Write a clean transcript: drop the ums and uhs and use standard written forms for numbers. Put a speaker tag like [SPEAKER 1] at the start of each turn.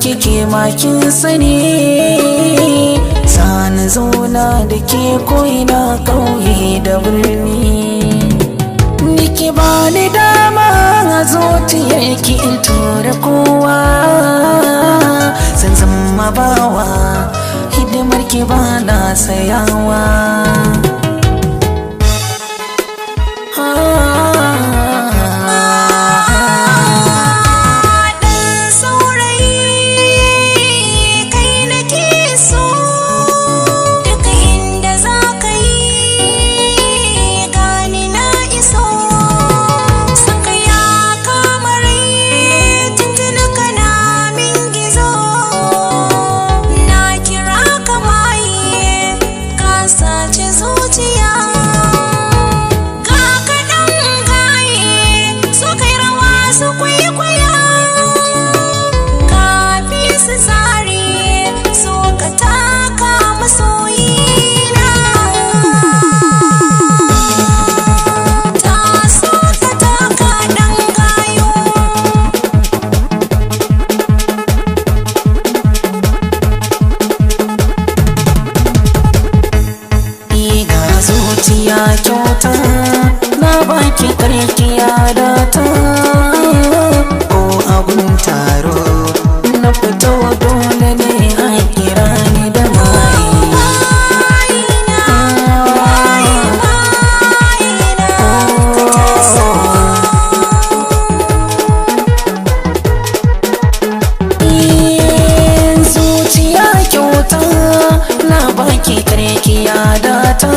[SPEAKER 1] kike makin sani, sani zauna da ke ko'ina ƙauye da birni. Niki ba ni dama a zuciyarki in tura kowa, zan zama bawa hidimarki ba na sayawa. Zuciya kyauta na baki karkiya da ta, ko abun taro na fito dole ne a kira ni da mai. Zuciya kyauta na baki karkiya da ta,